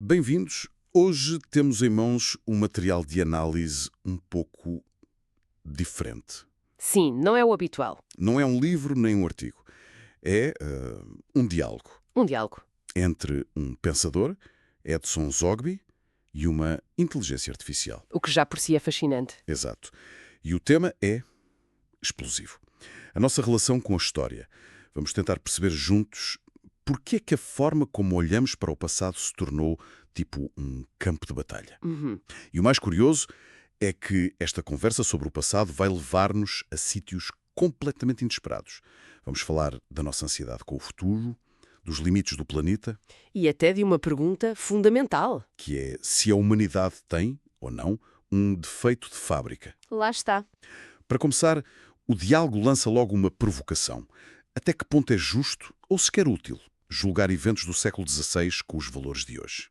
Bem-vindos. Hoje temos em mãos um material de análise um pouco diferente. Sim, não é o habitual. Não é um livro nem um artigo. É um diálogo Um diálogo. entre um pensador, Edson Zogby, e uma inteligência artificial. O que já por si é fascinante. Exato. E o tema é explosivo. A nossa relação com a história. Vamos tentar perceber juntos porque é que a forma como olhamos para o passado se tornou tipo um campo de batalha. Uhum. E o mais curioso é que esta conversa sobre o passado vai levar-nos a sítios completamente inesperados. Vamos falar da nossa ansiedade com o futuro, dos limites do planeta, E até de uma pergunta fundamental. que é se a humanidade tem, ou não, um defeito de fábrica. Lá está. Para começar, o diálogo lança logo uma provocação. Até que ponto é justo, ou sequer útil, julgar eventos do século XVI com os valores de hoje?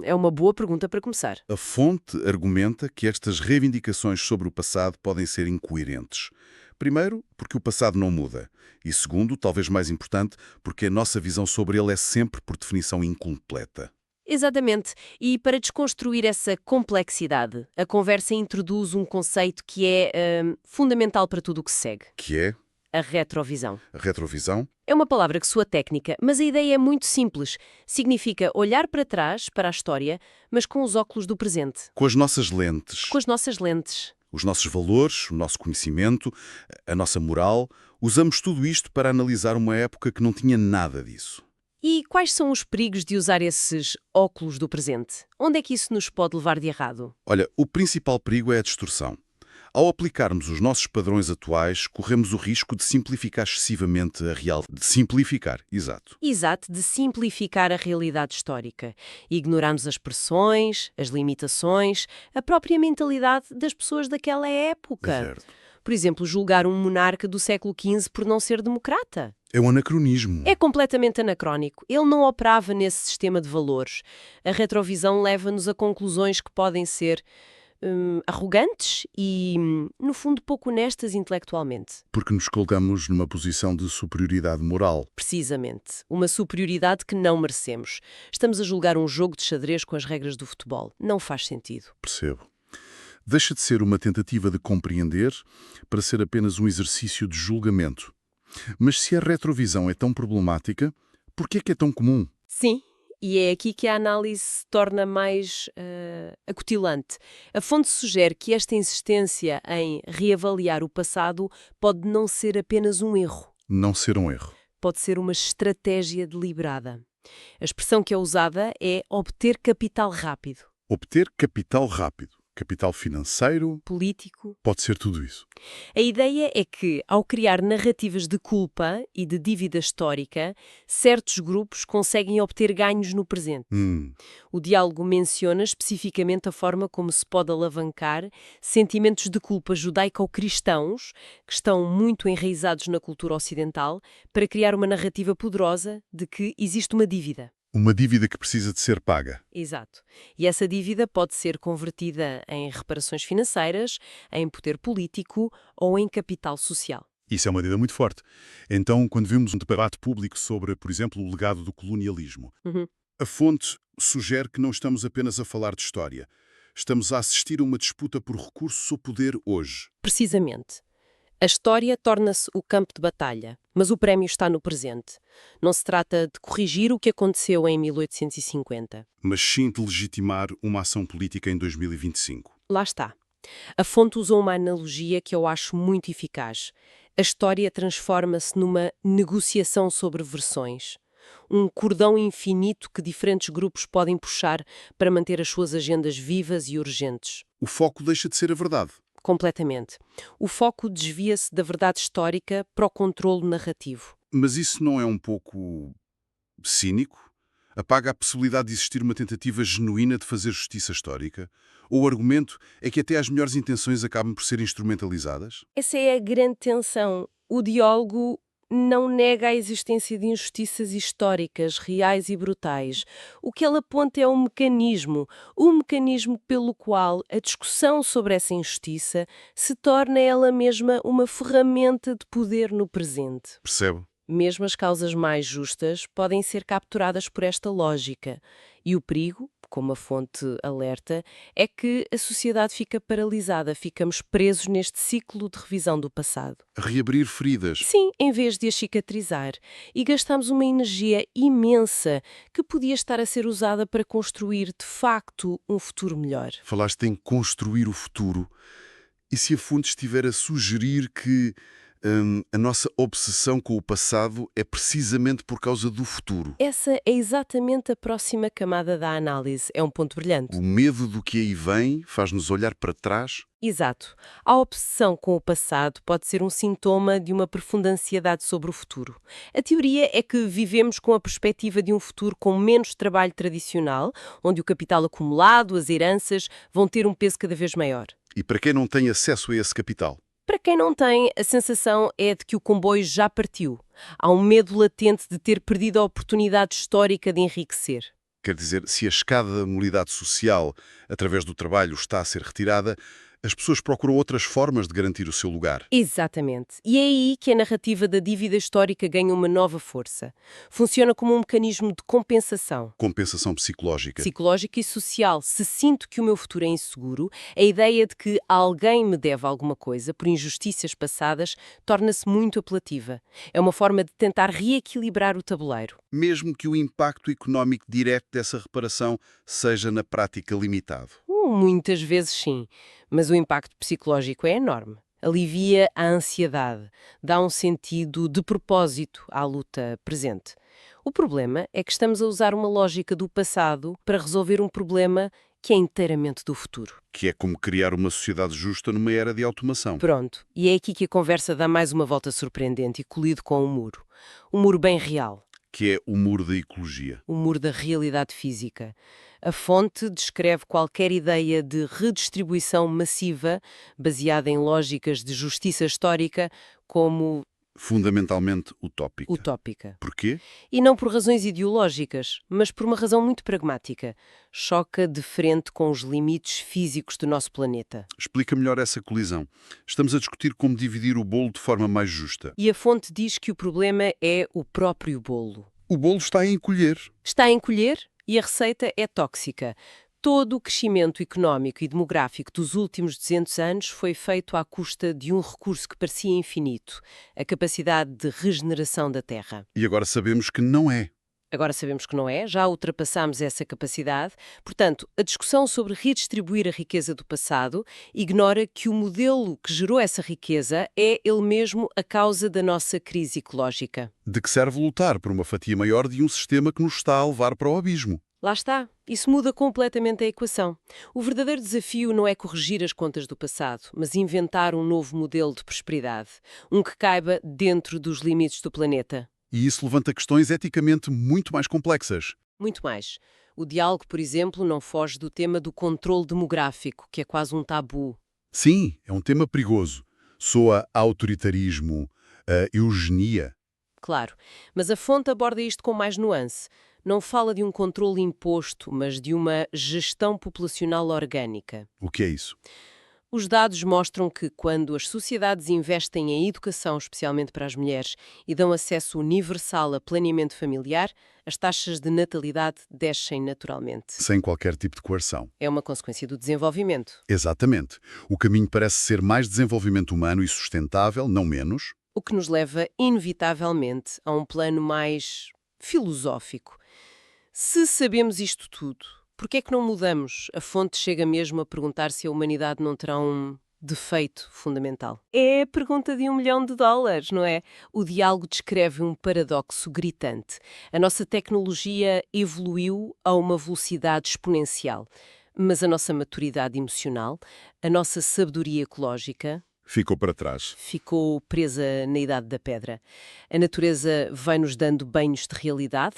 É uma boa pergunta para começar. A fonte argumenta que estas reivindicações sobre o passado podem ser incoerentes. Primeiro, porque o passado não muda. E segundo, talvez mais importante, porque a nossa visão sobre ele é sempre, por definição, incompleta. Exatamente. E para desconstruir essa complexidade, a conversa introduz um conceito que é fundamental para tudo o que se segue. Que é A retrovisão. a retrovisão. É uma palavra que soa técnica, mas a ideia é muito simples. Significa olhar para trás, para a história, mas com os óculos do presente. Com as nossas lentes, Com as nossas lentes. os nossos valores, o nosso conhecimento, a nossa moral, usamos tudo isto para analisar uma época que não tinha nada disso. E quais são os perigos de usar esses óculos do presente? Onde é que isso nos pode levar de errado? Olha, o principal perigo é a distorção. Ao aplicarmos os nossos padrões atuais, corremos o risco de simplificar excessivamente a realidade. De simplificar, exato. Exato, de simplificar a realidade histórica. Ignoramos as pressões, as limitações, a própria mentalidade das pessoas daquela época. Certo. Por exemplo, julgar um monarca do século XV por não ser democrata. É um anacronismo. É completamente anacrónico. Ele não operava nesse sistema de valores. A retrovisão leva-nos a conclusões que podem ser arrogantes e, no fundo, pouco honestas intelectualmente. Porque nos colocamos numa posição de superioridade moral. Precisamente. Uma superioridade que não merecemos. Estamos a julgar um jogo de xadrez com as regras do futebol. Não faz sentido. Percebo. Deixa de ser uma tentativa de compreender para ser apenas um exercício de julgamento. Mas se a retrovisão é tão problemática, por que é tão comum? Sim. E é aqui que a análise se torna mais acutilante. A fonte sugere que esta insistência em reavaliar o passado pode não ser apenas um erro. Não ser um erro. Pode ser uma estratégia deliberada. A expressão que é usada é obter capital rápido. Obter capital rápido. Capital financeiro, Político. pode ser tudo isso. A ideia é que, ao criar narrativas de culpa e de dívida histórica, certos grupos conseguem obter ganhos no presente. O diálogo menciona especificamente a forma como se pode alavancar sentimentos de culpa judaico-cristãos, que estão muito enraizados na cultura ocidental, para criar uma narrativa poderosa de que existe uma dívida. Uma dívida que precisa de ser paga. Exato. E essa dívida pode ser convertida em reparações financeiras, em poder político ou em capital social. Isso é uma ideia muito forte. Então, quando vemos um debate público sobre, por exemplo, o legado do colonialismo, a fonte sugere que não estamos apenas a falar de história. Estamos a assistir a uma disputa por recursos ou poder hoje. Precisamente. A história torna-se o campo de batalha, mas o prémio está no presente. Não se trata de corrigir o que aconteceu em 1850. Mas sim de legitimar uma ação política em 2025. Lá está. A fonte usou uma analogia que eu acho muito eficaz. A história transforma-se numa negociação sobre versões. Um cordão infinito que diferentes grupos podem puxar para manter as suas agendas vivas e urgentes. O foco deixa de ser a verdade. Completamente. O foco desvia-se da verdade histórica para o controlo narrativo. Mas isso não é um pouco cínico? Apaga a possibilidade de existir uma tentativa genuína de fazer justiça histórica? Ou o argumento é que até as melhores intenções acabam por ser instrumentalizadas? Essa é a grande tensão. O diálogo não nega a existência de injustiças históricas, reais e brutais. O que ele aponta é o mecanismo pelo qual a discussão sobre essa injustiça se torna ela mesma uma ferramenta de poder no presente. Percebo. Mesmo as causas mais justas podem ser capturadas por esta lógica. E o perigo, como a fonte alerta, é que a sociedade fica paralisada, ficamos presos neste ciclo de revisão do passado. Reabrir feridas. Sim, em vez de as cicatrizar. E gastamos uma energia imensa que podia estar a ser usada para construir, de facto, um futuro melhor. Falaste em construir o futuro. E se a fonte estiver a sugerir que a nossa obsessão com o passado é precisamente por causa do futuro? Essa é exatamente a próxima camada da análise. É um ponto brilhante. O medo do que aí vem faz-nos olhar para trás? Exato. A obsessão com o passado pode ser um sintoma de uma profunda ansiedade sobre o futuro. A teoria é que vivemos com a perspectiva de um futuro com menos trabalho tradicional, onde o capital acumulado, as heranças, vão ter um peso cada vez maior. E para quem não tem acesso a esse capital? Para quem não tem, a sensação é de que o comboio já partiu. Há um medo latente de ter perdido a oportunidade histórica de enriquecer. Quer dizer, se a escada da mobilidade social, através do trabalho, está a ser retirada, as pessoas procuram outras formas de garantir o seu lugar. Exatamente. E é aí que a narrativa da dívida histórica ganha uma nova força. Funciona como um mecanismo de compensação. Compensação psicológica. Psicológica e social. Se sinto que o meu futuro é inseguro, a ideia de que alguém me deve alguma coisa por injustiças passadas torna-se muito apelativa. É uma forma de tentar reequilibrar o tabuleiro. Mesmo que o impacto económico direto dessa reparação seja na prática limitado. Muitas vezes sim, mas o impacto psicológico é enorme. Alivia a ansiedade, dá um sentido de propósito à luta presente. O problema é que estamos a usar uma lógica do passado para resolver um problema que é inteiramente do futuro. Que é como criar uma sociedade justa numa era de automação. Pronto, e é aqui que a conversa dá mais uma volta surpreendente e colide com um muro. Um muro bem real. Que é o muro da ecologia. O muro da realidade física. A fonte descreve qualquer ideia de redistribuição massiva, baseada em lógicas de justiça histórica, como Fundamentalmente utópica. utópica. Porquê? E não por razões ideológicas, mas por uma razão muito pragmática. Choca de frente com os limites físicos do nosso planeta. Explica melhor essa colisão. Estamos a discutir como dividir o bolo de forma mais justa. E a fonte diz que o problema é o próprio bolo. O bolo está a encolher. Está a encolher e a receita é tóxica. Todo o crescimento económico e demográfico dos últimos 200 anos foi feito à custa de um recurso que parecia infinito, a capacidade de regeneração da Terra. E agora sabemos que não é. Agora sabemos que não é, já ultrapassámos essa capacidade. Portanto, a discussão sobre redistribuir a riqueza do passado ignora que o modelo que gerou essa riqueza é ele mesmo a causa da nossa crise ecológica. De que serve lutar por uma fatia maior de um sistema que nos está a levar para o abismo? Lá está. Isso muda completamente a equação. O verdadeiro desafio não é corrigir as contas do passado, mas inventar um novo modelo de prosperidade. Um que caiba dentro dos limites do planeta. E isso levanta questões eticamente muito mais complexas. Muito mais. O diálogo, por exemplo, não foge do tema do controle demográfico, que é quase um tabu. Sim, é um tema perigoso. Soa a autoritarismo, a eugenia. Claro, mas a fonte aborda isto com mais nuance. Não fala de um controle imposto, mas de uma gestão populacional orgânica. O que é isso? Os dados mostram que, quando as sociedades investem em educação, especialmente para as mulheres, e dão acesso universal a planeamento familiar, as taxas de natalidade descem naturalmente. Sem qualquer tipo de coerção. É uma consequência do desenvolvimento. Exatamente. O caminho parece ser mais desenvolvimento humano e sustentável, não menos. O que nos leva, inevitavelmente, a um plano mais filosófico. Se sabemos isto tudo, por que é que não mudamos? A fonte chega mesmo a perguntar se a humanidade não terá um defeito fundamental. É a pergunta de $1 milhão, não é? O diálogo descreve um paradoxo gritante. A nossa tecnologia evoluiu a uma velocidade exponencial, mas a nossa maturidade emocional, a nossa sabedoria ecológica, Ficou para trás. ficou presa na idade da pedra. A natureza vai-nos dando banhos de realidade,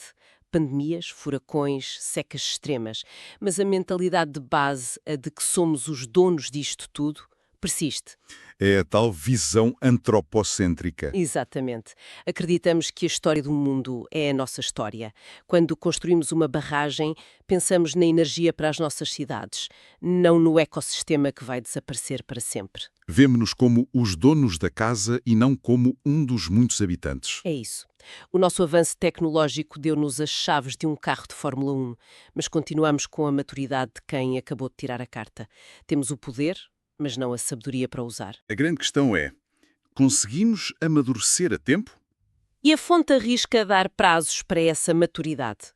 pandemias, furacões, secas extremas, mas a mentalidade de base, a de que somos os donos disto tudo, persiste. É a tal visão antropocêntrica. Exatamente. Acreditamos que a história do mundo é a nossa história. Quando construímos uma barragem, pensamos na energia para as nossas cidades, não no ecossistema que vai desaparecer para sempre. Vemo-nos como os donos da casa e não como um dos muitos habitantes. É isso. O nosso avanço tecnológico deu-nos as chaves de um carro de Fórmula 1, mas continuamos com a maturidade de quem acabou de tirar a carta. Temos o poder, mas não a sabedoria para usar. A grande questão é, conseguimos amadurecer a tempo? E a fonte arrisca dar prazos para essa maturidade?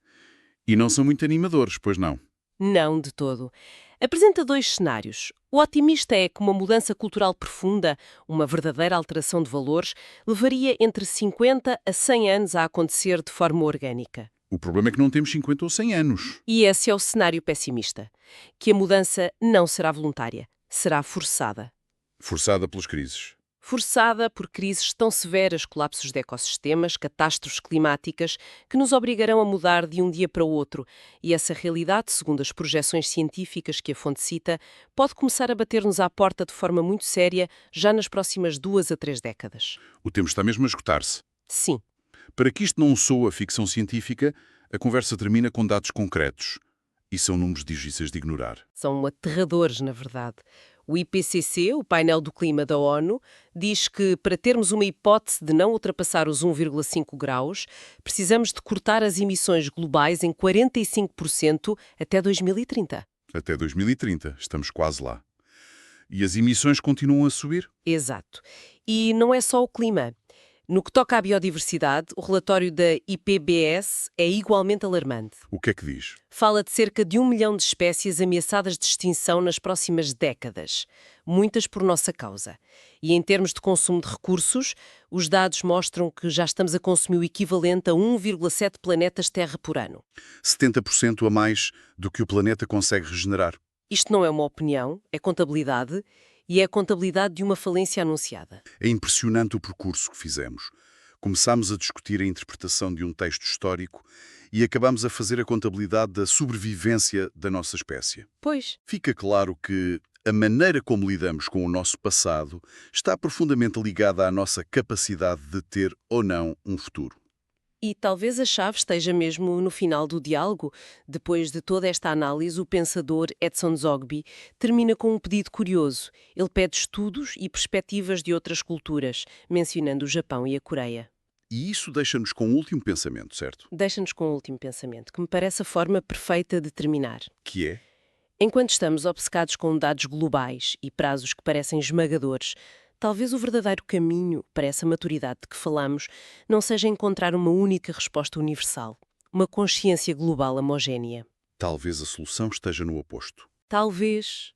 E não são muito animadores, pois não? Não, de todo. Apresenta dois cenários. O otimista é que uma mudança cultural profunda, uma verdadeira alteração de valores, levaria entre 50 a 100 anos a acontecer de forma orgânica. O problema é que não temos 50 ou 100 anos. E esse é o cenário pessimista, que a mudança não será voluntária, será forçada. Forçada pelas crises. Forçada por crises tão severas, colapsos de ecossistemas, catástrofes climáticas, que nos obrigarão a mudar de um dia para o outro. E essa realidade, segundo as projeções científicas que a fonte cita, pode começar a bater-nos à porta de forma muito séria já nas próximas 2 a 3 décadas. O tempo está mesmo a esgotar-se. Sim. Para que isto não soa ficção científica, a conversa termina com dados concretos. E são números difíceis de ignorar. São aterradores, na verdade. O IPCC, o painel do clima da ONU, diz que para termos uma hipótese de não ultrapassar os 1,5 graus, precisamos de cortar as emissões globais em 45% até 2030. Até 2030, estamos quase lá. E as emissões continuam a subir? Exato. E não é só o clima. No que toca à biodiversidade, o relatório da IPBES é igualmente alarmante. O que é que diz? Fala de cerca de 1 milhão de espécies ameaçadas de extinção nas próximas décadas, muitas por nossa causa. E em termos de consumo de recursos, os dados mostram que já estamos a consumir o equivalente a 1,7 planetas Terra por ano. 70% a mais do que o planeta consegue regenerar. Isto não é uma opinião, é contabilidade, e é a contabilidade de uma falência anunciada. É impressionante o percurso que fizemos. Começámos a discutir a interpretação de um texto histórico e acabámos a fazer a contabilidade da sobrevivência da nossa espécie. Pois. Fica claro que a maneira como lidamos com o nosso passado está profundamente ligada à nossa capacidade de ter ou não um futuro. E talvez a chave esteja mesmo no final do diálogo. Depois de toda esta análise, o pensador Edson Zogby termina com um pedido curioso. Ele pede estudos e perspectivas de outras culturas, mencionando o Japão e a Coreia. E isso deixa-nos com um último pensamento, certo? Deixa-nos com um último pensamento, que me parece a forma perfeita de terminar. Que é? Enquanto estamos obcecados com dados globais e prazos que parecem esmagadores, talvez o verdadeiro caminho para essa maturidade de que falamos não seja encontrar uma única resposta universal, uma consciência global homogénea. Talvez a solução esteja no oposto. Talvez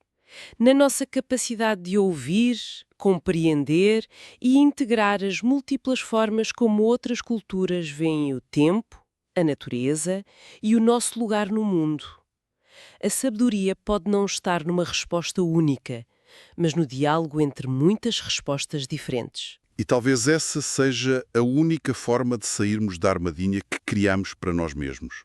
na nossa capacidade de ouvir, compreender e integrar as múltiplas formas como outras culturas veem o tempo, a natureza e o nosso lugar no mundo. A sabedoria pode não estar numa resposta única, mas no diálogo entre muitas respostas diferentes. E talvez essa seja a única forma de sairmos da armadilha que criamos para nós mesmos.